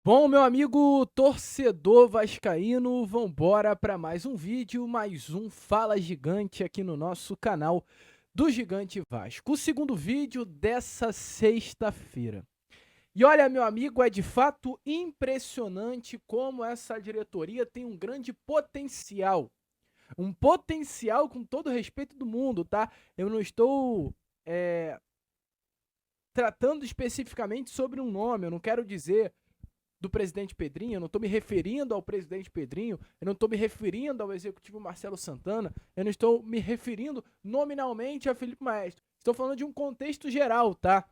Bom, meu amigo torcedor vascaíno, vambora para mais um vídeo, mais um Fala Gigante aqui no nosso canal do Gigante Vasco. O segundo vídeo dessa sexta-feira. E olha, meu amigo, é de fato impressionante como essa diretoria tem um grande potencial. Um potencial com todo o respeito do mundo, tá? Eu não estou tratando especificamente sobre um nome, eu não quero dizer do presidente Pedrinho, eu não estou me referindo ao presidente Pedrinho, eu não estou me referindo ao executivo Marcelo Santana, eu não estou me referindo nominalmente a Felipe Maestro. Estou falando de um contexto geral, tá?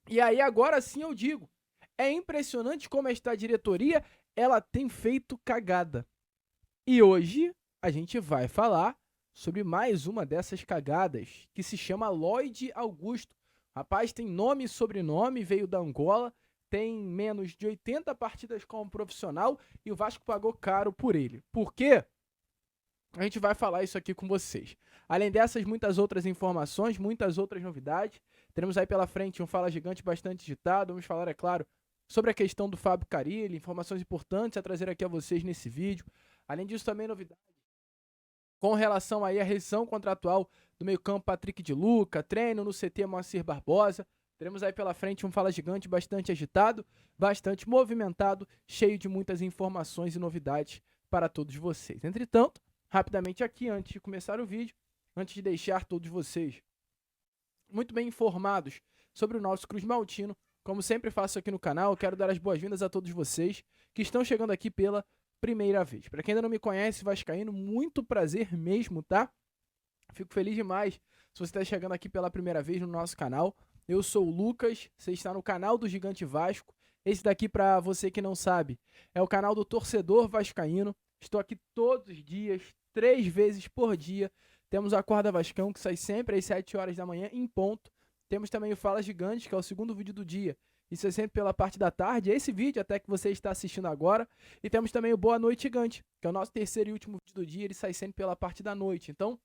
E aí agora sim eu digo, é impressionante como esta diretoria, ela tem feito cagada. E hoje a gente vai falar sobre mais uma dessas cagadas, que se chama Lloyd Augusto. Rapaz, tem nome e sobrenome, veio da Angola, tem menos de 80 partidas como profissional e o Vasco pagou caro por ele. Por quê? A gente vai falar isso aqui com vocês. Além dessas, muitas outras informações, muitas outras novidades. Teremos aí pela frente um Fala Gigante bastante digitado. Vamos falar, é claro, sobre a questão do Fábio Carilli, informações importantes a trazer aqui a vocês nesse vídeo. Além disso, também novidades com relação aí à rescisão contratual do meio-campo Patrick de Luca, treino no CT Moacir Barbosa. Teremos aí pela frente um Fala Gigante bastante agitado, bastante movimentado, cheio de muitas informações e novidades para todos vocês. Entretanto, rapidamente aqui, antes de começar o vídeo, antes de deixar todos vocês muito bem informados sobre o nosso Cruz Maltino, como sempre faço aqui no canal, quero dar as boas-vindas a todos vocês que estão chegando aqui pela primeira vez. Para quem ainda não me conhece, vascaíno, muito prazer mesmo, tá? Fico feliz demais se você está chegando aqui pela primeira vez no nosso canal. Eu sou o Lucas, você está no canal do Gigante Vasco. Esse daqui, para você que não sabe, é o canal do torcedor vascaíno. Estou aqui todos os dias, 3 vezes por dia. Temos a Corda Vascão, que sai sempre às 7 horas da manhã, em ponto. Temos também o Fala Gigante, que é o segundo vídeo do dia. Isso é sempre pela parte da tarde. Esse vídeo até que você está assistindo agora. E temos também o Boa Noite Gigante, que é o nosso terceiro e último vídeo do dia. Ele sai sempre pela parte da noite. Então,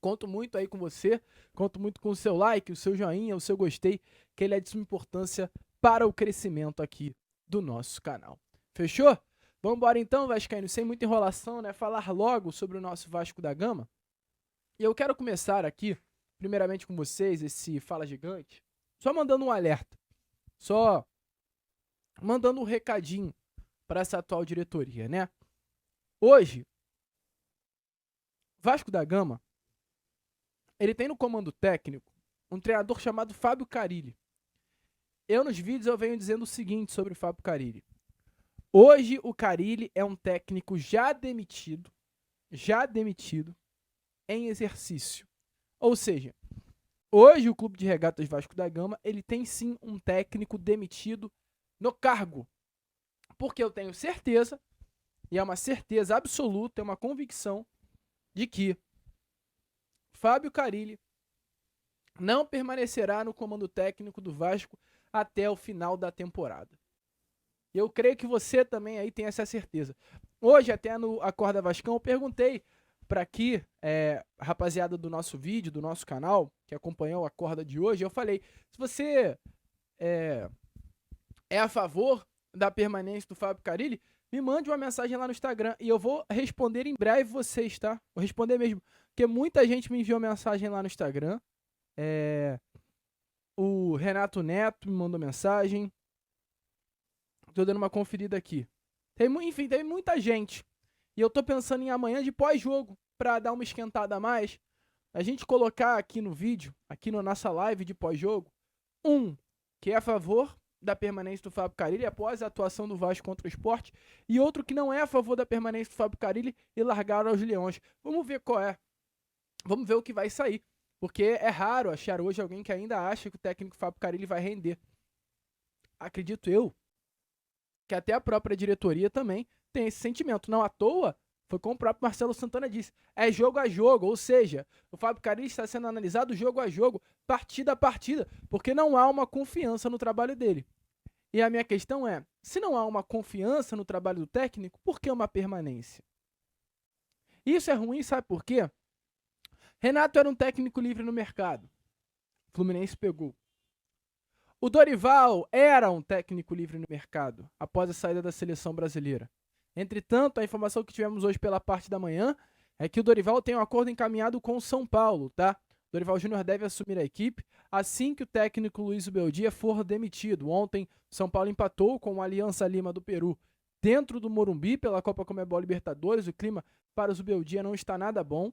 conto muito aí com você. Conto muito com o seu like, o seu joinha, o seu gostei, que ele é de suma importância para o crescimento aqui do nosso canal. Fechou? Vamos embora então, vascaíno, sem muita enrolação, né? Falar logo sobre o nosso Vasco da Gama. E eu quero começar aqui, primeiramente com vocês, esse Fala Gigante, só mandando um alerta. Só mandando um recadinho para essa atual diretoria, né? Hoje, Vasco da Gama, ele tem no comando técnico um treinador chamado Fábio Carilli. Eu nos vídeos eu venho dizendo o seguinte sobre o Fábio Carilli. Hoje o Carilli é um técnico já demitido em exercício. Ou seja, hoje o Clube de Regatas Vasco da Gama, ele tem sim um técnico demitido no cargo. Porque eu tenho certeza, e é uma certeza absoluta, é uma convicção, de que Fábio Carilli não permanecerá no comando técnico do Vasco até o final da temporada. Eu creio que você também aí tem essa certeza. Hoje, até no Acorda Vascão, eu perguntei para aqui, rapaziada do nosso vídeo, do nosso canal, que acompanhou a Acorda de hoje, eu falei, se você é a favor da permanência do Fábio Carilli, me mande uma mensagem lá no Instagram e eu vou responder em breve vocês, tá? Vou responder mesmo, porque muita gente me enviou mensagem lá no Instagram. O Renato Neto me mandou mensagem. Tô dando uma conferida aqui. Enfim, tem muita gente. E eu tô pensando em amanhã de pós-jogo, pra dar uma esquentada a mais, a gente colocar aqui no vídeo, aqui na nossa live de pós-jogo, que é a favor da permanência do Fábio Carilli após a atuação do Vasco contra o Sport, e outro que não é a favor da permanência do Fábio Carilli e largaram aos Leões. Vamos ver qual é. Vamos ver o que vai sair. Porque é raro achar hoje alguém que ainda acha que o técnico Fábio Carilli vai render. Acredito eu que até a própria diretoria também tem esse sentimento. Não à toa, foi como o próprio Marcelo Santana disse, é jogo a jogo, ou seja, o Fábio Carilli está sendo analisado jogo a jogo, partida a partida, porque não há uma confiança no trabalho dele. E a minha questão é, se não há uma confiança no trabalho do técnico, por que uma permanência? Isso é ruim, sabe por quê? Renato era um técnico livre no mercado. O Fluminense pegou. O Dorival era um técnico livre no mercado após a saída da seleção brasileira. Entretanto, a informação que tivemos hoje pela parte da manhã é que o Dorival tem um acordo encaminhado com o São Paulo, tá? Dorival Júnior deve assumir a equipe assim que o técnico Luiz Ubeldia for demitido. Ontem, o São Paulo empatou com o Aliança Lima do Peru dentro do Morumbi pela Copa Conmebol Libertadores. O clima para o Ubeldia não está nada bom.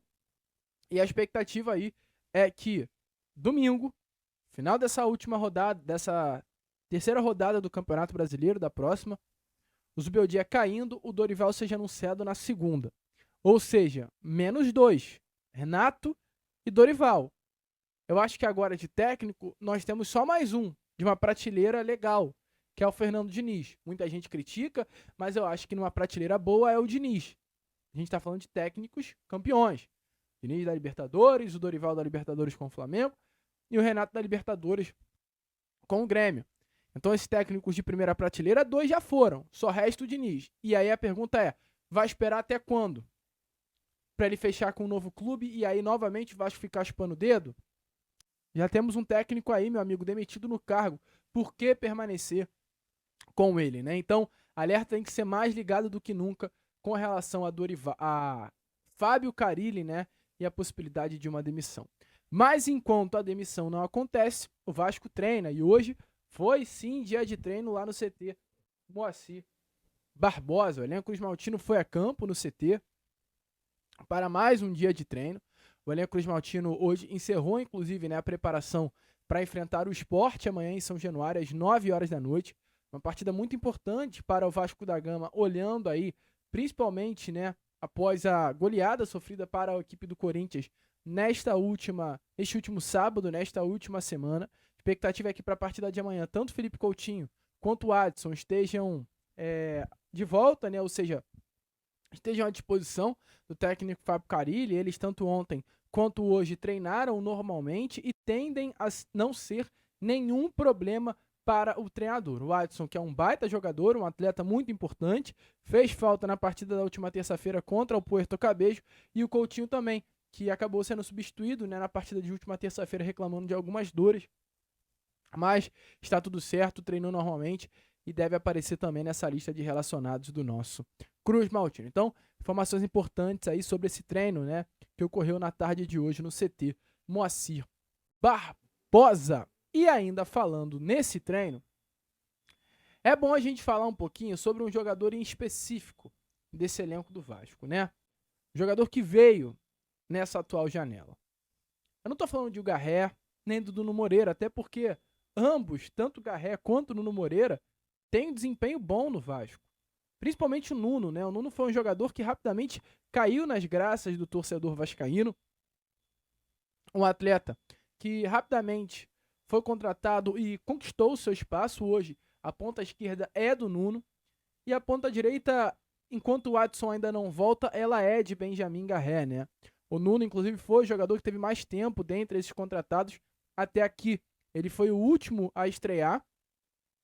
E a expectativa aí é que domingo, final dessa última rodada, dessa terceira rodada do Campeonato Brasileiro, da próxima, o Zubeldia caindo, o Dorival seja anunciado na segunda. Ou seja, -2, Renato e Dorival. Eu acho que agora de técnico nós temos só mais um, de uma prateleira legal, que é o Fernando Diniz. Muita gente critica, mas eu acho que numa prateleira boa é o Diniz. A gente está falando de técnicos campeões. Diniz da Libertadores, o Dorival da Libertadores com o Flamengo e o Renato da Libertadores com o Grêmio. Então esses técnicos de primeira prateleira, 2 já foram, só resta o Diniz. E aí a pergunta é, vai esperar até quando? Para ele fechar com um novo clube e aí novamente o Vasco ficar chupando o dedo? Já temos um técnico aí, meu amigo, demitido no cargo. Por que permanecer com ele, né? Então, alerta tem que ser mais ligado do que nunca com relação a Fábio Carille, né? E a possibilidade de uma demissão. Mas enquanto a demissão não acontece, o Vasco treina. E hoje foi sim dia de treino lá no CT Moacir Barbosa. O elenco esmaltino foi a campo no CT para mais um dia de treino. O elenco esmaltino hoje encerrou, inclusive, né, a preparação para enfrentar o Sport amanhã em São Januário, às 9 horas da noite. Uma partida muito importante para o Vasco da Gama, olhando aí, principalmente, né, após a goleada sofrida para a equipe do Corinthians neste último sábado, nesta última semana. A expectativa é que para a partida de amanhã, tanto Felipe Coutinho quanto o Adson estejam de volta, né, ou seja, estejam à disposição do técnico Fábio Carille. Eles, tanto ontem quanto hoje, treinaram normalmente e tendem a não ser nenhum problema para o treinador. O Adson, que é um baita jogador, um atleta muito importante, fez falta na partida da última terça-feira contra o Puerto Cabello, e o Coutinho também, que acabou sendo substituído, né, na partida de última terça-feira, reclamando de algumas dores, mas está tudo certo, treinou normalmente e deve aparecer também nessa lista de relacionados do nosso Cruz Maltino. Então, informações importantes aí sobre esse treino, né, que ocorreu na tarde de hoje no CT Moacir Barbosa. E ainda falando nesse treino, é bom a gente falar um pouquinho sobre um jogador em específico desse elenco do Vasco, né? Um jogador que veio nessa atual janela. Eu não estou falando de o Garré, nem do Nuno Moreira, até porque ambos, tanto o Garré quanto o Nuno Moreira, têm um desempenho bom no Vasco. Principalmente o Nuno, né? O Nuno foi um jogador que rapidamente caiu nas graças do torcedor vascaíno. Um atleta que rapidamente foi contratado e conquistou o seu espaço. Hoje, a ponta esquerda é do Nuno. E a ponta direita, enquanto o Adson ainda não volta, ela é de Benjamin Garré, né? O Nuno, inclusive, foi o jogador que teve mais tempo dentre esses contratados até aqui. Ele foi o último a estrear.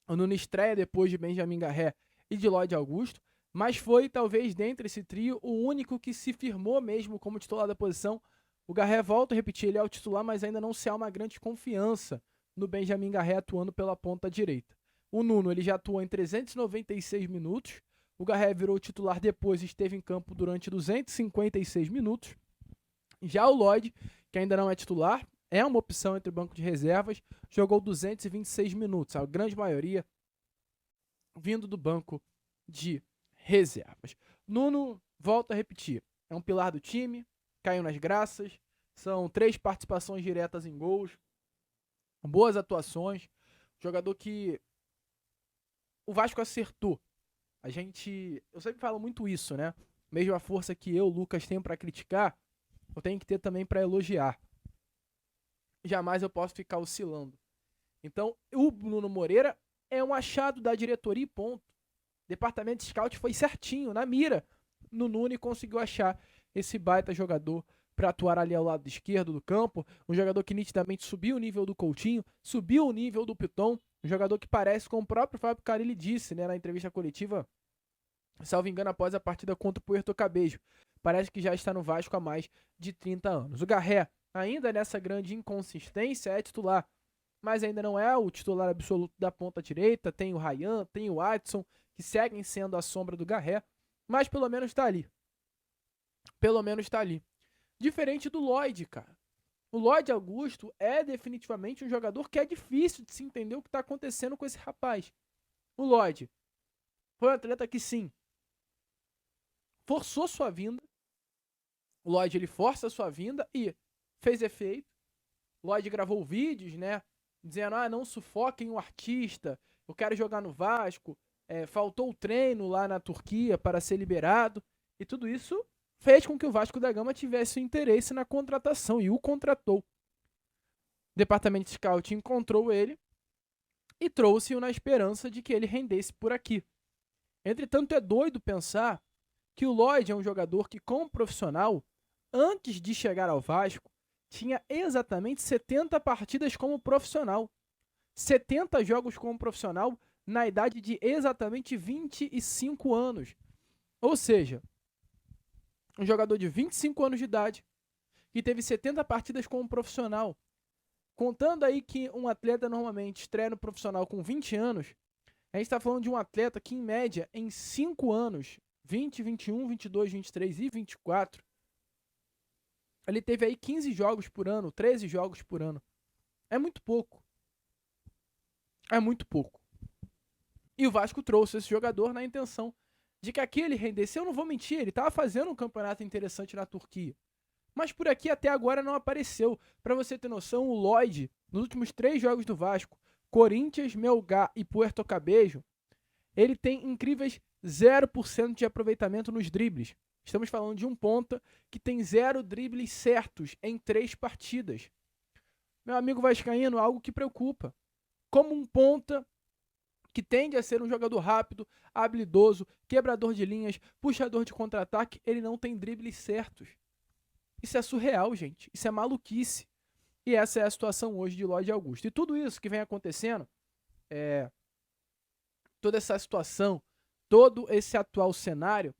O Nuno estreia depois de Benjamin Garré e de Lloyd Augusto, mas foi, talvez, dentre esse trio, o único que se firmou mesmo como titular da posição. O Garré, volta a repetir, ele é o titular, mas ainda não se há uma grande confiança no Benjamin Garré atuando pela ponta direita. O Nuno, ele já atuou em 396 minutos, o Garré virou titular depois e esteve em campo durante 256 minutos. Já o Lloyd, que ainda não é titular, é uma opção entre o banco de reservas, jogou 226 minutos, a grande maioria vindo do banco de reservas. Nuno, volta a repetir, é um pilar do time, caiu nas graças, são 3 participações diretas em gols, boas atuações, jogador que o Vasco acertou. Eu sempre falo muito isso, né? Mesmo a força que eu, Lucas, tenho para criticar, eu tenho que ter também para elogiar. Jamais eu posso ficar oscilando. Então, o Nuno Moreira é um achado da diretoria e ponto. O departamento de scout foi certinho, na mira, no Nuno, e conseguiu achar esse baita jogador para atuar ali ao lado esquerdo do campo. Um jogador que nitidamente subiu o nível do Coutinho, subiu o nível do Piton. Um jogador que parece, como o próprio Fábio Carille disse, né, na entrevista coletiva, salvo engano, após a partida contra o Puerto Cabello. Parece que já está no Vasco há mais de 30 anos. O Garré, ainda nessa grande inconsistência, é titular, mas ainda não é o titular absoluto da ponta direita. Tem o Ryan, tem o Adson, que seguem sendo a sombra do Garré, mas pelo menos tá ali. Pelo menos tá ali. Diferente do Lloyd, cara. O Lloyd Augusto é definitivamente um jogador que é difícil de se entender o que tá acontecendo com esse rapaz. O Lloyd foi um atleta que, sim, forçou sua vinda. O Lloyd, ele força a sua vinda e fez efeito. O Lloyd gravou vídeos, né, dizendo, não sufoquem o artista, eu quero jogar no Vasco, faltou o treino lá na Turquia para ser liberado. E tudo isso fez com que o Vasco da Gama tivesse interesse na contratação e o contratou. O departamento de scout encontrou ele e trouxe-o na esperança de que ele rendesse por aqui. Entretanto, é doido pensar que o Lloyd é um jogador que, como profissional, antes de chegar ao Vasco, tinha exatamente 70 partidas como profissional. 70 jogos como profissional na idade de exatamente 25 anos. Ou seja, um jogador de 25 anos de idade que teve 70 partidas como profissional. Contando aí que um atleta normalmente estreia no profissional com 20 anos, a gente está falando de um atleta que, em média, em 5 anos, 20, 21, 22, 23 e 24, ele teve aí 15 jogos por ano, 13 jogos por ano. É muito pouco. É muito pouco. E o Vasco trouxe esse jogador na intenção de que aqui ele rendesse. Eu não vou mentir, ele estava fazendo um campeonato interessante na Turquia. Mas por aqui até agora não apareceu. Para você ter noção, o Lloyd, nos últimos 3 jogos do Vasco, Corinthians, Melgar e Puerto Cabello, ele tem incríveis 0% de aproveitamento nos dribles. Estamos falando de um ponta que tem 0 dribles certos em 3 partidas. Meu amigo vascaíno, algo que preocupa. Como um ponta que tende a ser um jogador rápido, habilidoso, quebrador de linhas, puxador de contra-ataque, ele não tem dribles certos. Isso é surreal, gente. Isso é maluquice. E essa é a situação hoje de Lloyd Augusto. E tudo isso que vem acontecendo, toda essa situação, todo esse atual cenário,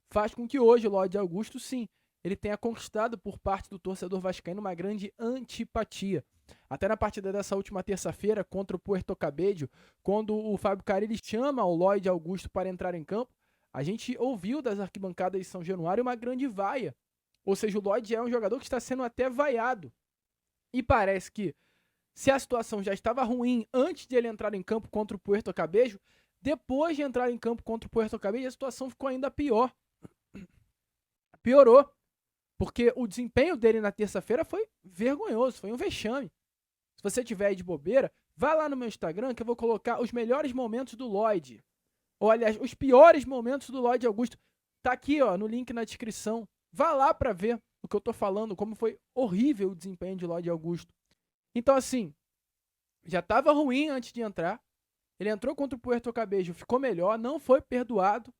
faz com que hoje o Lloyd Augusto, sim, ele tenha conquistado por parte do torcedor vascaíno uma grande antipatia. Até na partida dessa última terça-feira contra o Puerto Cabello, quando o Fábio Carille chama o Lloyd Augusto para entrar em campo, a gente ouviu das arquibancadas de São Januário uma grande vaia. Ou seja, o Lloyd é um jogador que está sendo até vaiado. E parece que, se a situação já estava ruim antes de ele entrar em campo contra o Puerto Cabello, depois de entrar em campo contra o Puerto Cabello, a situação ficou ainda pior. Piorou. Porque o desempenho dele na terça-feira foi vergonhoso, foi um vexame. Se você tiver aí de bobeira, vá lá no meu Instagram que eu vou colocar os melhores momentos do Lloyd. Ou, aliás, os piores momentos do Lloyd Augusto. Tá aqui, ó, no link na descrição. Vá lá para ver o que eu tô falando, como foi horrível o desempenho de Lloyd Augusto. Então, assim, já estava ruim antes de entrar. Ele entrou contra o Puerto Cabello, ficou melhor, não foi perdoado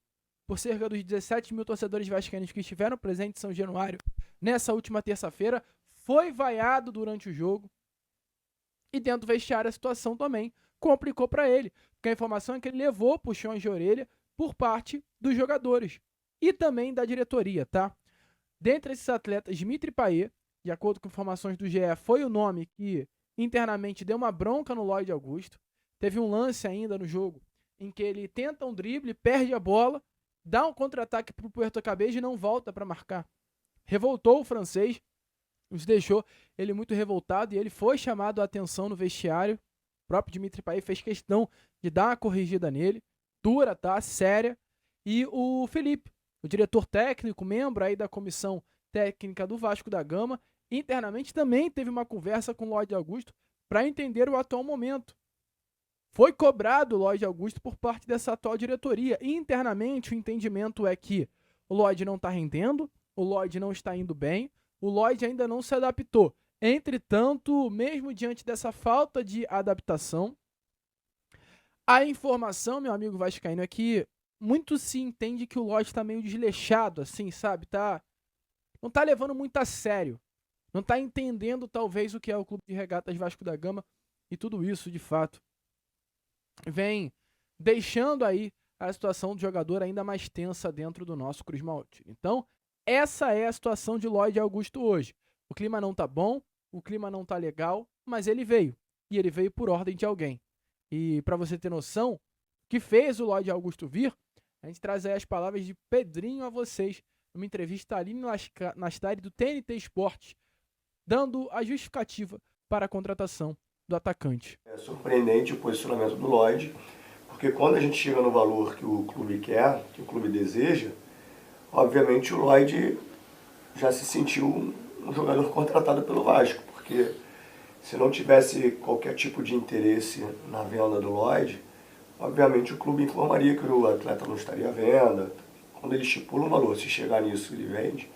por cerca dos 17 mil torcedores vascaínos que estiveram presentes em São Januário nessa última terça-feira. Foi vaiado durante o jogo. E dentro do vestiário a situação também complicou para ele. Porque a informação é que ele levou puxões de orelha por parte dos jogadores. E também da diretoria, tá? Dentre esses atletas, Dimitri Payet, de acordo com informações do GE, foi o nome que internamente deu uma bronca no Lloyd Augusto. Teve um lance ainda no jogo em que ele tenta um drible, perde a bola, dá um contra-ataque para o Puerto Cabello e não volta para marcar. Revoltou o francês, nos deixou ele muito revoltado e ele foi chamado a atenção no vestiário. O próprio Dimitri Payet fez questão de dar uma corrigida nele, dura, tá? Séria. E o Felipe, o diretor técnico, membro aí da comissão técnica do Vasco da Gama, internamente também teve uma conversa com o Lloyd Augusto para entender o atual momento. Foi cobrado o Lloyd Augusto por parte dessa atual diretoria. E internamente o entendimento é que o Lloyd não está rendendo, o Lloyd não está indo bem, o Lloyd ainda não se adaptou. Entretanto, mesmo diante dessa falta de adaptação, a informação, meu amigo vascaíno, é que muito se entende que o Lloyd está meio desleixado, assim, sabe? Não tá levando muito a sério. Não tá entendendo, talvez, o que é o Clube de Regatas Vasco da Gama. E tudo isso, de fato, vem deixando aí a situação do jogador ainda mais tensa dentro do nosso Cruz Maltino. Então, essa é a situação de Lloyd Augusto hoje. O clima não tá bom, o clima não tá legal, mas ele veio. e ele veio por ordem de alguém. E para você ter noção, o que fez o Lloyd Augusto vir, a gente traz aí as palavras de Pedrinho a vocês, numa entrevista ali no Nastari do TNT Esportes, dando a justificativa para a contratação do atacante. É surpreendente o posicionamento do Lloyd, porque quando a gente chega no valor que o clube quer, que o clube deseja, obviamente o Lloyd já se sentiu um jogador contratado pelo Vasco, porque se não tivesse qualquer tipo de interesse na venda do Lloyd, obviamente o clube informaria que o atleta não estaria à venda. Quando ele estipula um valor, se chegar nisso ele vende,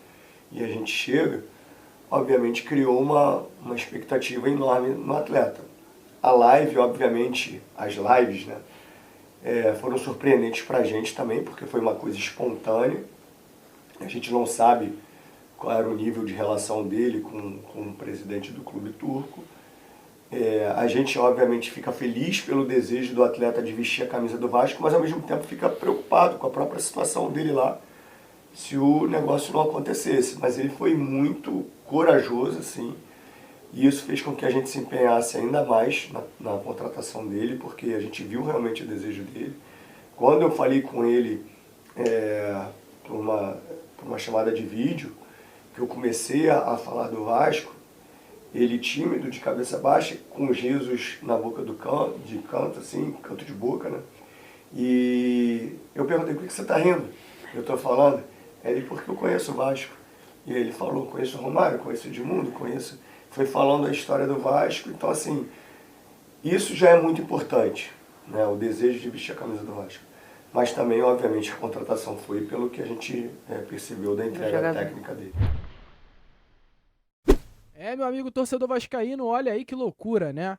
e a gente chega, obviamente criou uma expectativa enorme no atleta. A live, obviamente, as lives, né, foram surpreendentes pra gente também, porque foi uma coisa espontânea. A gente não sabe qual era o nível de relação dele com o presidente do clube turco. A gente, obviamente, fica feliz pelo desejo do atleta de vestir a camisa do Vasco, mas ao mesmo tempo fica preocupado com a própria situação dele lá, se o negócio não acontecesse. Mas ele foi muito corajoso, assim, e isso fez com que a gente se empenhasse ainda mais na contratação dele, porque a gente viu realmente o desejo dele. Quando eu falei com ele por uma chamada de vídeo, que eu comecei a falar do Vasco, ele tímido, de cabeça baixa, com os risos na boca de canto, assim, canto de boca, né? E eu perguntei, por que você está rindo? Eu estou falando. Ele, porque eu conheço o Vasco. E ele falou, conheço o Romário, conheço o Edmundo, conheço... Foi falando a história do Vasco, então assim, isso já é muito importante, né? O desejo de vestir a camisa do Vasco. Mas também, obviamente, a contratação foi pelo que a gente percebeu da entrega técnica dele. Meu amigo torcedor vascaíno, olha aí que loucura, né?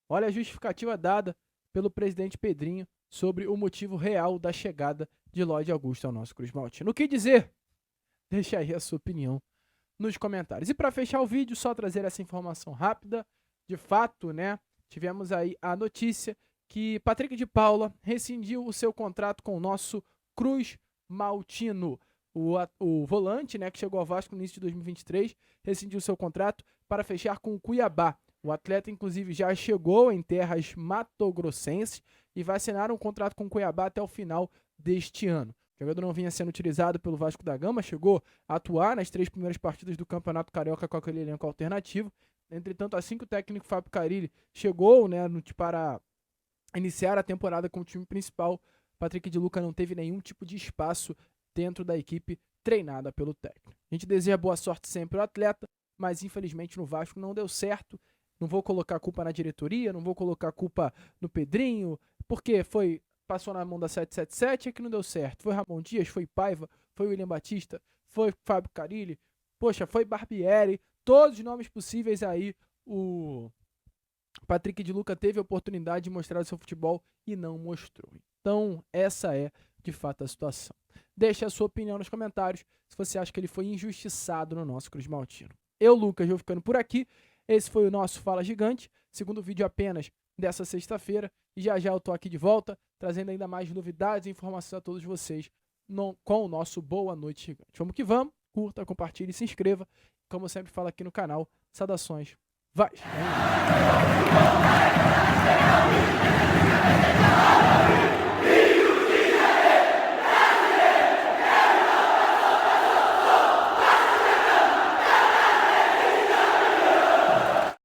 Olha a justificativa dada pelo presidente Pedrinho sobre o motivo real da chegada de Lloyd Augusto ao nosso Cruz Maltino. O que dizer? Deixa aí a sua opinião nos comentários. E para fechar o vídeo, só trazer essa informação rápida. De fato, né? Tivemos aí a notícia que Patrick de Paula rescindiu o seu contrato com o nosso Cruz Maltino. O volante, né, que chegou ao Vasco no início de 2023, rescindiu seu contrato para fechar com o Cuiabá. O atleta, inclusive, já chegou em terras matogrossenses e vai assinar um contrato com o Cuiabá até o final deste ano. O jogador não vinha sendo utilizado pelo Vasco da Gama, chegou a atuar nas 3 primeiras partidas do Campeonato Carioca com aquele elenco alternativo. Entretanto, assim que o técnico Fábio Carille chegou, né, para iniciar a temporada com o time principal, Patrick de Luca não teve nenhum tipo de espaço dentro da equipe treinada pelo técnico. A gente deseja boa sorte sempre ao atleta, mas infelizmente no Vasco não deu certo. Não vou colocar a culpa na diretoria, não vou colocar a culpa no Pedrinho, porque passou na mão da 777 e que não deu certo. Foi Ramon Dias, foi Paiva, foi William Batista, foi Fábio Carille, poxa, foi Barbieri, todos os nomes possíveis aí. O Patrick de Luca teve a oportunidade de mostrar o seu futebol e não mostrou. Então, essa é de fato a situação. Deixe a sua opinião nos comentários se você acha que ele foi injustiçado no nosso Cruz Maltino. Eu, Lucas, vou ficando por aqui. Esse foi o nosso Fala Gigante, segundo vídeo apenas dessa sexta-feira. E já eu tô aqui de volta, trazendo ainda mais novidades e informações a todos vocês com o nosso Boa Noite Gigante. Vamos que vamos, curta, compartilhe e se inscreva. Como eu sempre falo aqui no canal, saudações, vai!